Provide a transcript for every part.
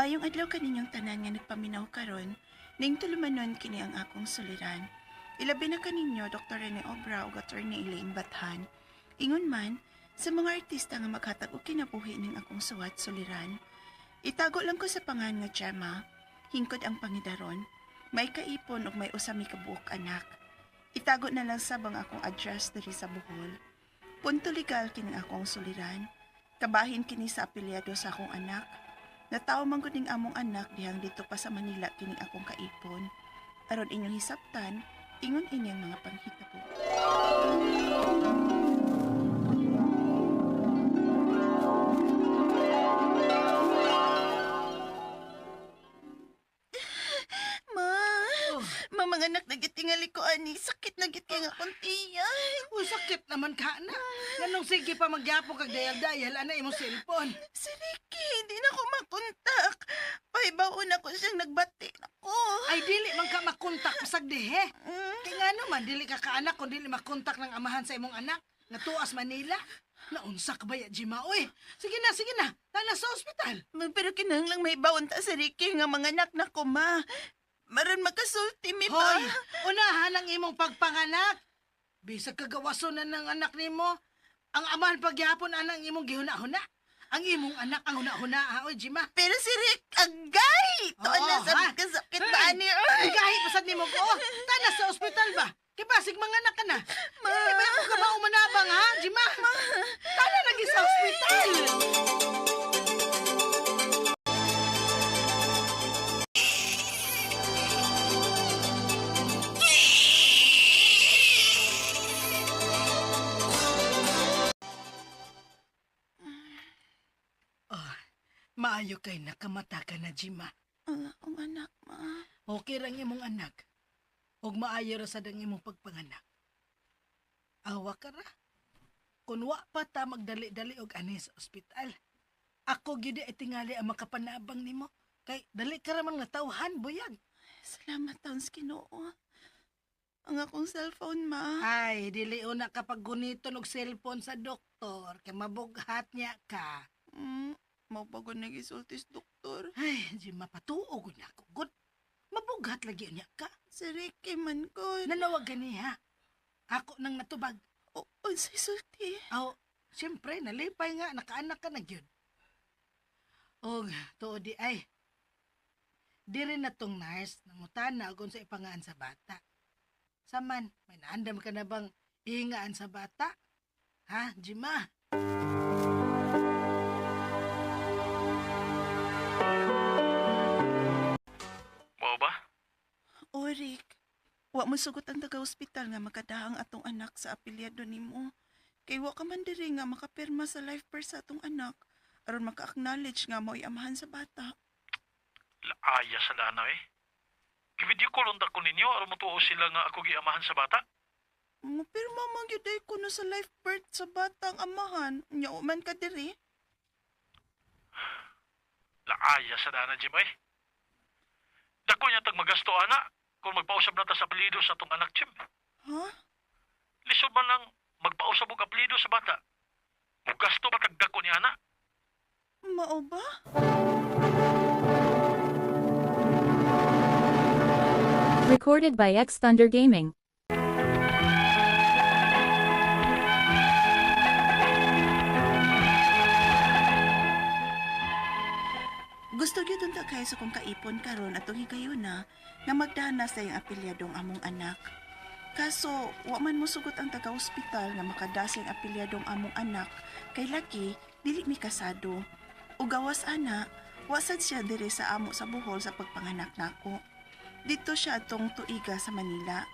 Mayong adlaw kaninyong tanan nga nagpaminaw karon, ning tulumanon kini ang akong suliran. Ilabi na kaninyo Dr. Rene Obra ug Attorney Elaine Bathan. Ingon man sa mga artista nga maghatag og kinabuhi ning akong suwat suliran. Itago lang ko sa pangan nga Gemma, hingkod ang pangidaron. May kaipon ug may usa mi kabuok anak. Itago na lang sabang akong address diri sa Bohol. Punto legal kining akong suliran. Kabahin kini sa apelyado sa akong anak. Nataw man gud ning among anak dihang dito pa sa Manila kining akong kaipon. Aron inyong hisabtan, ingon inyang mga panghitabo. Ma, Oh, mamanganak na gid tingali ko ani, sakit na gid kay nga akong tiyan. uy, sakit naman ka na. Nganong sige pa magyapo kag dayal-dayal, ana imong cellphone. Si Ricky, hindi na ko makontak. Paibaon ako siyang nagbati ako. Ay, dili man ka makontak pasag dihe. Mm. Kaya nga naman, dili ka kaanak kung dili makontak ng amahan sa imong anak. Nga tuas Manila. Naunsa ka ba ya, Jima? Uy, sige na. Tana sa ospital. Pero kinahanglang may bawon ta si Ricky nga mga anak na ko, ma. Maron makasulti mi pa. Hoy, unahan ang imong pagpanganak. Bisag kagawason na ng anak nimo. Ang amahan pagyapon anang imong gihuna-huna. Ang imong anak ang huna-huna, oy, Jima. Pero si Rick, agay! Ito Oo, na sa ha? kasakit ba ani? Ay! Ay, pasad nimo ko. Tana sa ospital ba? Kipasig mga anak ka na. Ma! Di ba mo ka ba umanabang, ha, Jima? Tana lagi sa ospital. Oh, maayo kay nakamata ka na, Jima. Ang akong anak, ma. Okay lang imong anak. Ug maayo ra sad ang imong pagpanganak. Awa ka ra. Kung wa pa ta magdali-dali og ani sa ospital. Ako gyud ay tingali ang makapanabang nimo. Kay dali ka ra man natawhan, buyag. Salamat taon sa Ginoo. Ang akong cellphone, ma. Ay, dili una kapag guniton og cellphone sa doktor kay mabughat niya ka. Mapagod na gisultis, doktor. Ay, di mapatuog niya ako. Good. Mabughat lagi niya ka. Si Ricky man ko. Nanawag ganiha. Ako nang natubag. O, sa sulti. Aw, siyempre, nalipay nga, nakaanak ka na gyud. Og, tuod di ay. Di rin na tong nurse, nangutana kung sa ipangaan sa bata. Saman, may naandam ka na bang ihingaan sa bata? Ha, Jima? Mao ba? O, Rick. Wa mo sugot ang taga-hospital nga makadahang atong anak sa apelyado nimo. Kay wa ka man diri nga makapirma sa life birth sa atong anak aron maka-acknowledge nga mo'y amahan sa bata. Laaya sa lana eh. Givideo call unta ko ninyo aron matuo sila nga ako giamahan sa bata. Mapirma man gyud ay kuno sa life birth sa batang amahan. Nya man ka diri. Laaya sa lana, Jim eh. Dako niya tag magasto ana kung magpausab na ta sa apelido sa atong anak, Jim. Ha? Lisod man lang magpausab og apelido sa bata. Mugasto ba kag dako ni ana? Mao ba? Recorded by X Thunder Gaming. Gusto gyud unta kay sa kong kaipon karon atong higayuna nga magdana sa iyang apelyadong among anak. Kaso, wa man mo sugot ang taga-ospital nga makadasing apelyadong among anak kay laki dili mi kasado. Ug gawas ana, wasad siya diri sa amo sa Bohol sa pagpanganak nako. Dito siya atong tuiga sa Manila.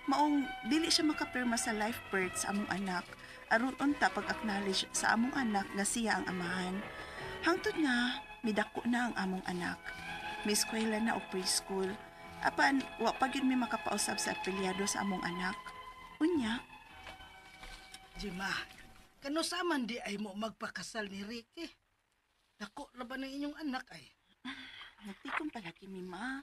Maong dili siya makapirma sa life birth sa among anak aron unta pag-acknowledge sa among anak nga siya ang amahan. Hangtod nga midako na ang among anak. May eskwela na o preschool. Apan, wa pa gyud mi makapausab sa apelyado sa among anak. Unya, Jima, kano saman di ay mo magpakasal ni Ricky? Dako laban ng inyong anak ay. nagtikom palagi mi ma.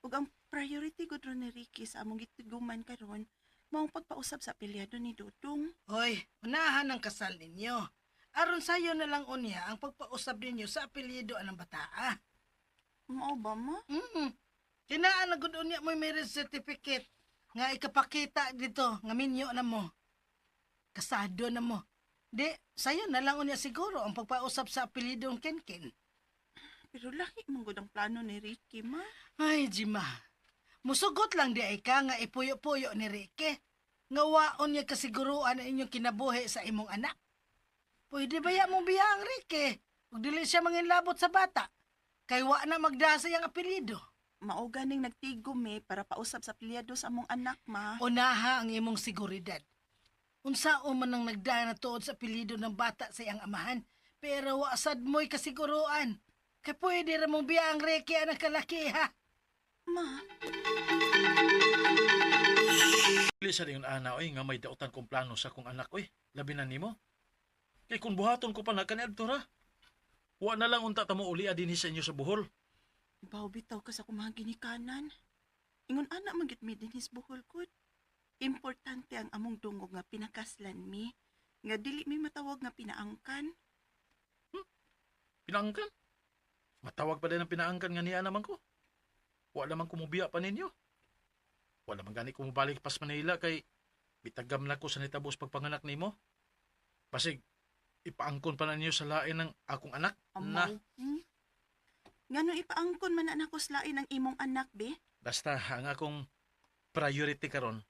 Ug ang priority gud ron ni Ricky sa among gitiguman karon, maong pagpausab sa apelyado ni Dudong. Hoy, unahan ang kasal ninyo. Aron sayo na lang unya ang pagpausab ninyo sa apelyido anang bataa. Mao ba ma? Kinaan na gud unya mo marriage certificate nga ikapakita dito nga minyo na mo. Kasado na mo. Di, sayo na lang unya siguro ang pagpausap sa apelidong Kenken. Pero lahi man gud ang plano ni Ricky ma. Ay, Jima. Musugot lang di ay ka nga ipuyo-puyo ni Ricky. Nga waon niya kasiguruan ang inyong kinabuhi sa imong anak. Pwede ba ya mong biya ang Ricky? Huwag dili siya manginlabot sa bata. Kay wa na magdasa yung apelido. Mao ganing nagtigom para pausab sa apelyado sa among anak ma. Unaha ang imong seguridad. Unsao man ang nagdana tuod sa apelido ng bata sa iyang amahan. Pero wa sad mo'y kasiguruan. Kay pwede ra mong biya ang Ricky ang kalaki ha. Ma, Dili sa rin ana, oy, nga may dautan kong plano sa kong anak, oy. Labi na nimo. Kay kung buhaton ko pa na kaniadto ra. Wa na lang unta tamo uli adin sa inyo sa Bohol. baw bitaw ka sa kumang ginikanan. Ingon ana man gid mi dinhis Bohol kod. Importante ang among dungog nga pinakaslan mi. Nga dili mi matawag nga pinaangkan. Pinaangkan? Matawag pa din ang pinaangkan nga niya naman ko. Wa naman kumubiya pa ninyo. Wa naman gani kumubalik pas Manila kay bitagam na ko sa nitabos pagpanganak nimo. Pasig, ipaangkon pa na ninyo sa lain ng akong anak na Amaw. Ngano ipaangkon man anak ko slain ang imong anak be? basta ang akong priority karon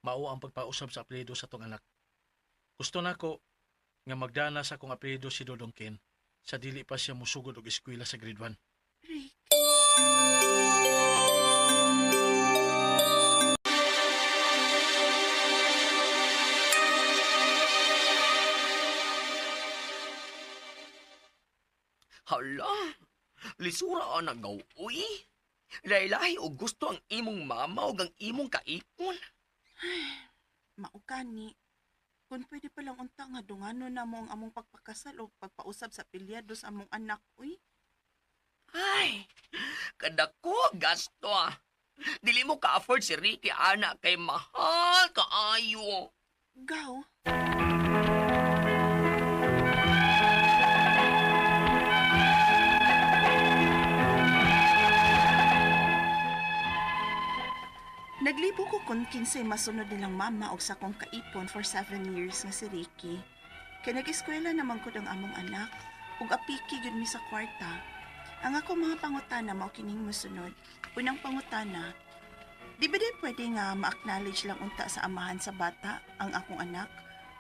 mao ang pagpausab sa apelyido sa tong anak. Gusto nako nga magdana sa akong apelyido si Dodong Ken sa dili pa siya musugod og eskwela sa grade 1. Rick. Hala, lisura ang nagaw, uy. Lahi-lahi o gusto ang imong mama o ang imong kaipon. Maukani. Kung pwede palang unta nga dungano na mo ang among pagpakasal o pagpausab sa apelyado sa among anak, uy. Ay, kadako gasto ah. Dili mo ka-afford si Ricky, anak, kay mahal kaayo. Gaw. Naglibo ko kung kinsay masunod nilang mama o sa kong kaipon for 7 years nga si Ricky. Kaya nag-eskwela naman ko ang among anak ug apiki gyud mi sa kwarta. Ang ako mga pangutana mao kining mosunod. Unang pangutana, di ba din pwede nga ma-acknowledge lang unta sa amahan sa bata ang akong anak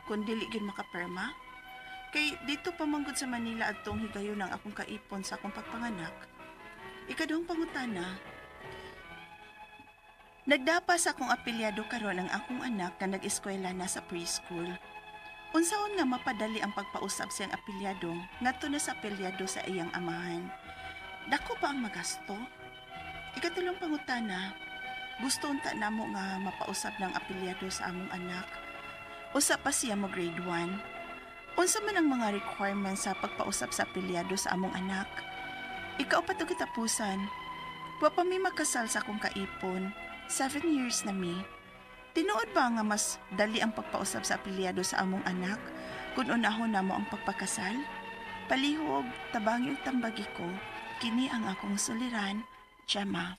kung dili gyud makaperma? Kay dito pa manggod sa Manila adtong higayon ang akong kaipon sa akong pagpanganak. Ikaduhang pangutana, nagdapas akong apelyado karon ang akong anak nga nag-eskwela na sa preschool. Unsaon nga mapadali ang pagpausab siyang apelyado ngadto na sa apelyado sa iyang amahan? Dako pa ang magasto? Ikatulong pangutana, gusto unta namo nga mapausab ng apelyado sa among anak. Usa pa siya mo grade 1. Unsa man ang mga requirements sa pagpausab sa apelyado sa among anak? Ikaupat og katapusan, wa pa mi makasal sa akong kaipon. 7 years na mi. Tinuod ba nga mas dali ang pagpausab sa apelyado sa among anak kung unahon namo ang pagpakasal? Palihog, tabangi ug tambagi ko, kini ang akong suliran, Gemma.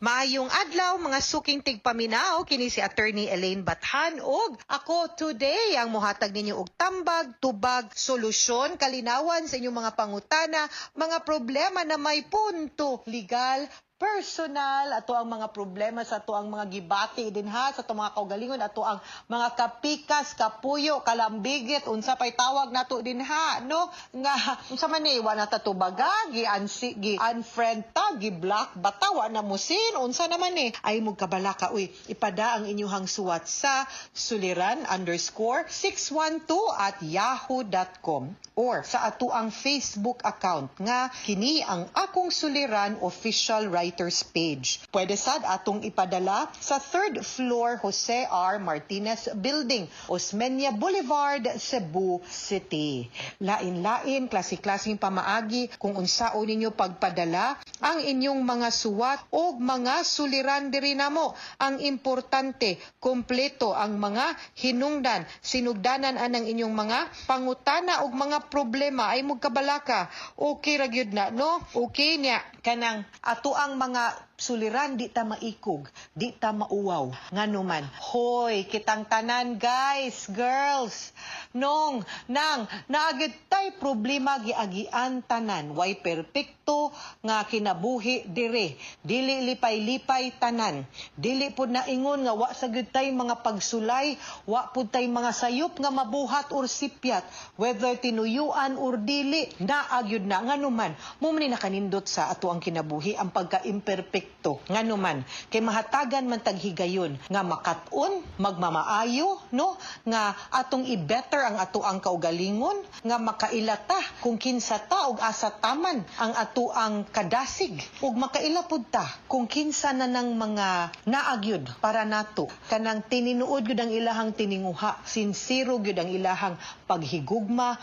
Maayong adlaw mga suking tigpaminaw kini si Attorney Elaine Bathan og ako today ang mohatag ninyo og tambag, tubag, solusyon, kalinawan sa inyong mga pangutana, mga problema na may punto legal, personal, ato ang mga problema sa ato ang mga gibati din ha, sa ato mga kaugalingon, ato ang mga kapikas, kapuyo, kalambigit, unsa pay tawag nato din ha, no? Nga, unsa man ni, wala ta tubaga, gi-unfriend ta, gi-block, batawa na musin, unsa naman ni, ay magkabalaka, uy, ipada ang inyuhang suwat sa suliran_612@yahoo.com or sa ato ang Facebook account nga kini ang Akong Suliran Official Writing writer's page. Pwede sad atong ipadala sa 3rd floor Jose R. Martinez Building, Osmeña Boulevard, Cebu City. Lain-lain, klase-klaseng pamaagi kung unsaon ninyo pagpadala ang inyong mga suwat o mga suliran diri namo. Ang importante, kompleto ang mga hinungdan, sinugdanan anang inyong mga pangutana o mga problema ay magkabalaka. Okay ra gyud na, no? Okay niya kanang ato ang mga suliran di ta maikog, di ta mauwaw. Nganuman, hoy, kitang tanan guys, girls, nong nang naagid tay problema giagian tanan, way perpekto nga kinabuhi dire, dili lipay-lipay tanan, dili pud na ingon nga wa sa gyud tay mga pagsulay, wa pud tay mga sayop nga mabuhat or sipyat, whether tinuyuan or dili, naagyud na nganuman, mo man ni nakanindot sa ato ang kinabuhi ang pagka-imperpekto nganuman kay mahatagan man tag higayon nga makat-on, magmamaayo, no, nga atong i-better ang ato ang kaugalingon, nga makailata kung kinsa ta og asa taman ang ato ang kadasig, ug makailapod ta kung kinsa na ng mga naagyud para nato kanang tininuod gyud ang ilahang tininguha, sinsiro gyud ang ilahang paghigugma,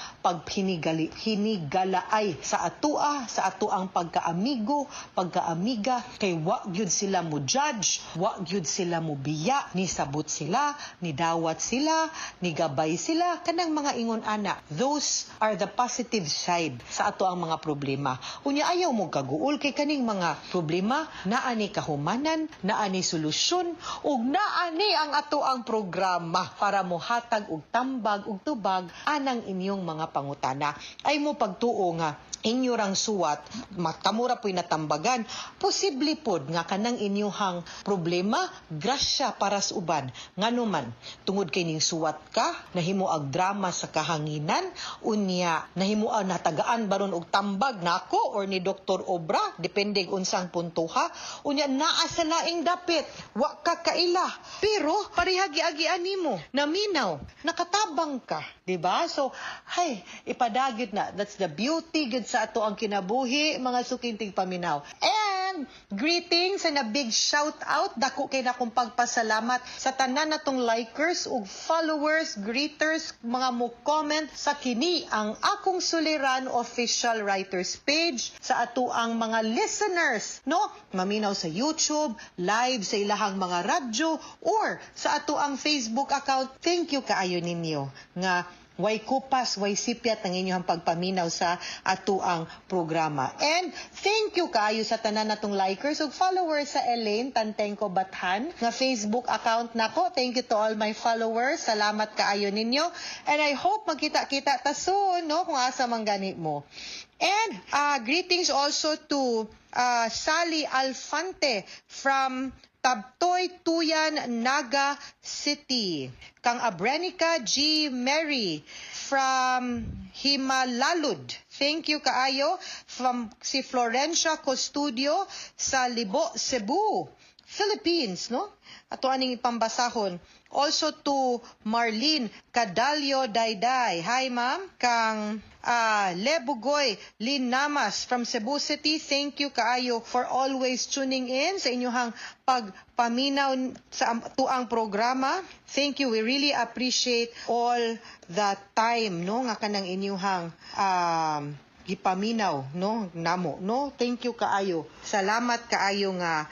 hinigalaay sa atua, sa ato ang pagkaamigo, pagkaamiga, kay wa gyud sila mo judge, wa gyud sila mo biya, ni sabot sila, ni dawat sila, ni gabay sila, kanang mga ingon ana. Those are the positive side sa ato ang mga problema. Unya ayaw mo kaguol kay kaning mga problema, naani kahumanan, naani solusyon, ug naani ang ato ang programa para mohatag og tambag ug tubag anang inyong mga pangutana. Ay mo pagtuo nga inyo rang suwat, matamura po'y natambagan, posible pod nga kanang inyuhang problema, grasya para sa uban. Nganuman, tungod kay ning suwat ka, nahimo ag drama sa kahanginan, unya, nahimo ang natagaan baron og tambag nako or ni Dr. Obra, depende unsang puntuha, unya naa sa laing dapit, wa ka kaila, pero parihagi-agian nimo, naminaw, nakatabang ka, diba? So, hay, ipadagit na, that's the beauty good sa ato ang kinabuhi, mga suking tigpaminaw. And greetings and a big shout out dako kay na kong pagpasalamat sa tanan natong likers ug followers, greeters, mga mo comment sa kini ang akong suliran official writers page, sa ato ang mga listeners, no? Maminaw sa YouTube, live sa ilahang mga radyo or sa ato ang Facebook account. Thank you kaayo ninyo nga way kupas, way sipyat ang inyong pagpaminaw sa ato ang programa. And thank you kaayo sa tanan natong likers ug followers sa Elaine Tantengco Bathan nga Facebook account nako. Thank you to all my followers. Salamat kaayo ninyo. And I hope magkita-kita ta soon, no, kung asa man gani mo. And greetings also to Sally Alfante from Tabtoy, Tuyan, Naga City. Kang Abrenica G. Mary from Himalalud. Thank you kaayo. From si Florencia Custodio sa Libo, Cebu, Philippines, no? Ato aning ipambasahon. Also to Marlene Cadalio Dayday. Hi ma'am. Kang Lebugoy Linamas from Cebu City. Thank you kaayo for always tuning in sa inyong pagpaminaw sa tuang programa. Thank you. We really appreciate all the time, no, nga kanang inyong gipaminaw, no, namo, no. Thank you kaayo. Salamat kaayo nga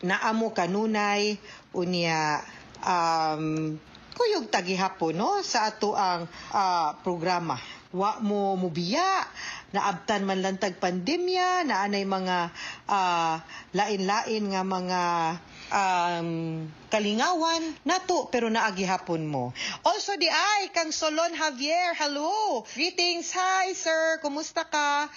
naamo kanunay unya kuyog tagihapon, no, sa ato ang programa. Wa mo mubiya, naabtan man lang tag pandemya, naanay mga lain-lain nga mga kalingawan nato pero naagihapon mo. Also di ay kang Solon Javier, hello. Greetings, hi sir, kumusta ka?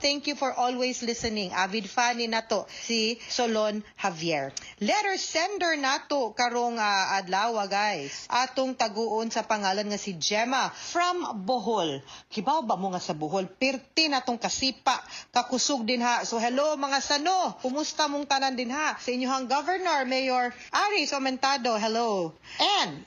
Thank you for always listening. Avid fan ni nato si Solon Javier. Letter sender nato karong adlaw guys. Atong taguon sa pangalan nga si Gemma from Bohol. Kibaw ba mo nga sa Bohol? Pirti natong kasipa, kakusog din ha. So hello mga sano, kumusta mong tanan din ha? Sa inyong Governor Mayor Aris Aumentado, hello. And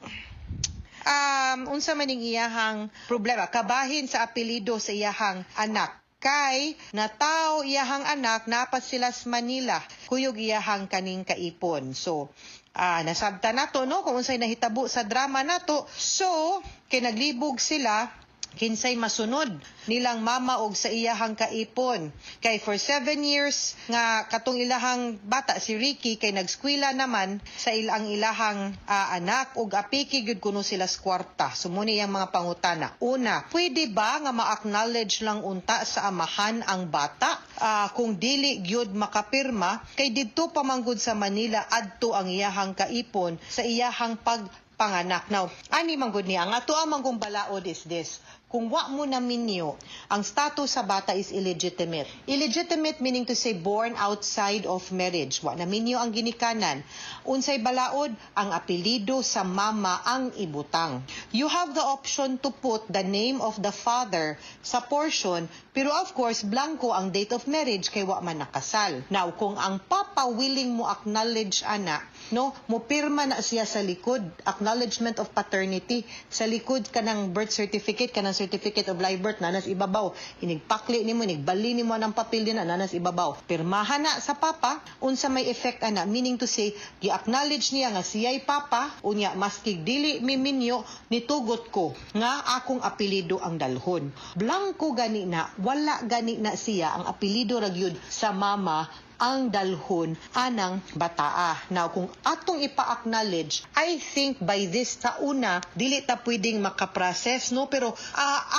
unsa man ning iyahang problema, kabahin sa apelyido sa iyahang anak. kay nataw iyahang anak napas sila sa Manila kuyog iyahang kaning kaipon. So nasabta nato no kung unsay nahitabo sa drama nato. So kay naglibog sila kinsay masunod nilang mama og sa iyahang kaipon. Kay for 7 years nga katong ilahang bata si Ricky kay nagskwela naman sa ilang ilahang anak og apiki gyud kuno sila sa kwarta. Sumuni ang mga pangutana. Una, pwede ba nga ma-acknowledge lang unta sa amahan ang bata kung dili gyud makapirma kay didto pa manggod sa Manila adto ang iyahang kaipon sa iyahang panganak. Now, ani manggod niya, ang ato ang manggong balaod is this. Kung wa mo na minyo, ang status sa bata is illegitimate. Illegitimate meaning to say born outside of marriage. Wa na minyo ang ginikanan. Unsay balaod, ang apelido sa mama ang ibutang. You have the option to put the name of the father sa portion, pero of course, blanco ang date of marriage kay wa man nakasal. Now, kung ang papa willing mo acknowledge ana, no, mo pirma na siya sa likod, acknowledgement of paternity, sa likod kanang birth certificate, kanang certificate of live birth, nanas ibabaw. Inigpakli nimo, inigbali nimo ng papel din na nanas ibabaw. Pirmahan na sa papa, unsa may effect ana, meaning to say, gi-acknowledge niya nga siya'y papa, unya, maskig dili miminyo, nitugot ko nga akong apelido ang dalhon. Blanco gani na, wala gani na siya, ang apelido ragyud sa mama, ang dalhon anang bataa. Now, kung atong ipa-acknowledge, I think by this tauna, dili ta pwedeng makaprocess, no? Pero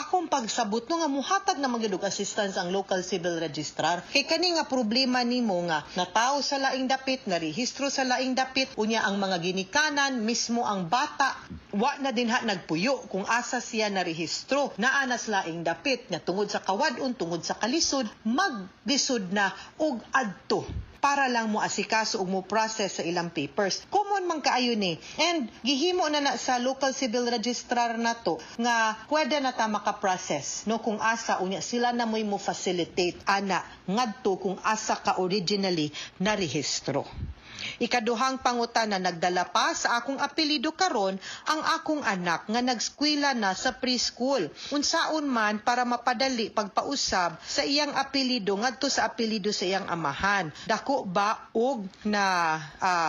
akong pagsabot, no, nga muhatag na magidog assistance ang local civil registrar. Kay kani nga problema nimo nga, natao sa laing dapit, narehistro sa laing dapit, unya ang mga ginikanan, mismo ang bata, wa na din nagpuyo kung asa siya narehistro, naanas laing dapit, nga tungod sa kawadon, tungod sa kalisod, magdisod na og adto para lang mo asikaso ug mo process sa ilang papers. Common man kaayo ni. And gihimo na sa local civil registrar nato nga pwede na ta maka-process no kung asa unya sila na mo facilitate ana ngadto kung asa ka originally na rehistro. Ikaduhang pangutana, nagdala pa sa akong apelido karon ang akong anak nga nagskwela na sa preschool. Unsaon man para mapadali pagpausab sa iyang apelido ngadto sa apelido sa iyang amahan. Dako ba og na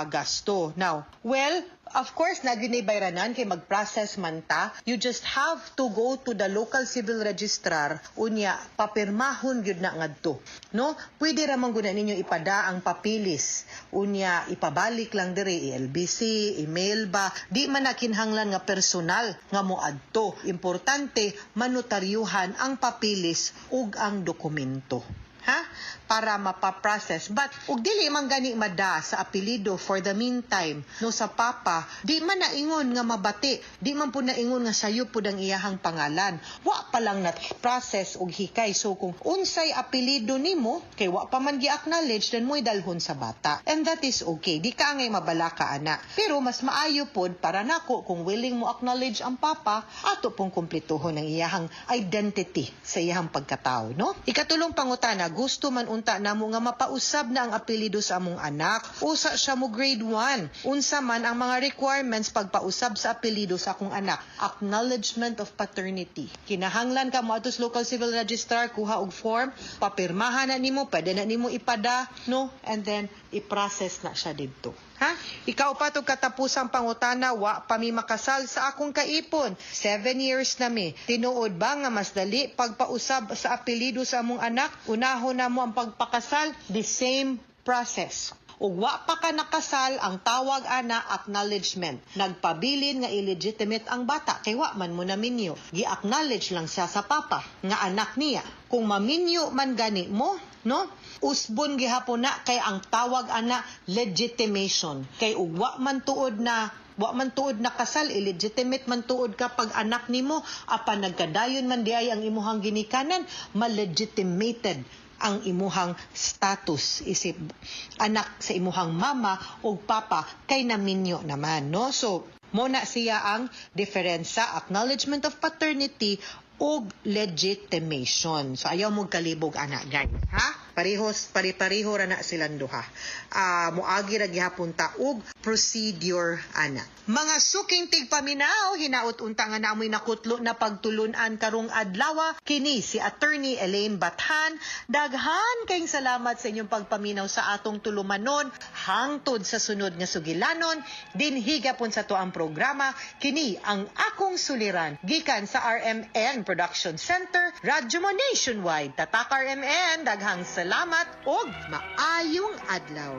gasto? Now, well, of course, na ginibayranan kay mag-process man ta. You just have to go to the local civil registrar unya papirmahon gyud na ngadto. No? Pwede ra man gud ninyo ipada ang papilis. Unya ipabalik lang diri LBC, email ba, di man nakinhanglan nga personal nga moadto. Importante manotaryuhan ang papilis ug ang dokumento. Ha? Para mapaprocess. But, ug dili man gani mada sa apelido for the meantime, no sa papa, di man naingon nga mabati, di man po naingon nga sayo po ang iyahang pangalan. Wa pa lang na-process ug hikay. So, kung unsay apelido nimo, kay wa pa man gi-acknowledge, then mo'y dalhon sa bata. And that is okay. Di ka ngay mabala ka, ana. Pero, mas maayo pod para nako, kung willing mo acknowledge ang papa, ato pong kumplituhon ang iyahang identity sa iyahang pagkatao, no? Ikatulong pangutana, gusto man unta namo nga mapausab na ang apelido sa among anak. Usa siya mo grade 1. Unsa man ang mga requirements pagpausab sa apelido sa akong anak? Acknowledgement of paternity. Kinahanglan ka mo atos local civil registrar, kuha og form, papirmahan na nimo, pwede na nimo ipada, no? And then i-process na siya didto. Ha? Ikaw pa to katapusang pangutana, wa pa mi makasal sa akong kaipon. 7 years na mi. Tinuod ba nga mas dali pagpausab sa apelido sa among anak? Unahon na mo ang pagpakasal, the same process. Ug wa pa ka nakasal, ang tawag ana acknowledgement. Nagpabilin nga illegitimate ang bata kay wa man mo na minyo. Gi-acknowledge lang siya sa papa nga anak niya. Kung maminyo man gani mo, no? Usbon gihapon na kay ang tawag ana legitimation. Kay ug wa man tuod na kasal, illegitimate man tuod kapag anak nimo, apan nagkadayon man diay ang imuhang ginikanan, ma-legitimated ang imuhang status isip anak sa imuhang mama o papa kay naminyo naman, no? So, muna siya ang diferensya, acknowledgement of paternity o legitimation. So, ayaw mo kalibog, anak, guys, ha? Pare-pareho ra na silang duha. Muagi ra gihapon ta og procedure ana. Mga suking tigpaminaw, hinaut unta nga namoy nakutlo na pagtulunan karong adlaw kini si Attorney Elaine Bathan. Daghan kayong salamat sa inyong pagpaminaw sa atong tulumanon hangtod sa sunod nga sugilanon. Dinhiga pon sa to ang programa kini ang akong suliran gikan sa RMN Production Center, Radyo Mo Nationwide. Tatak RMN, daghang salamat og maayong adlaw.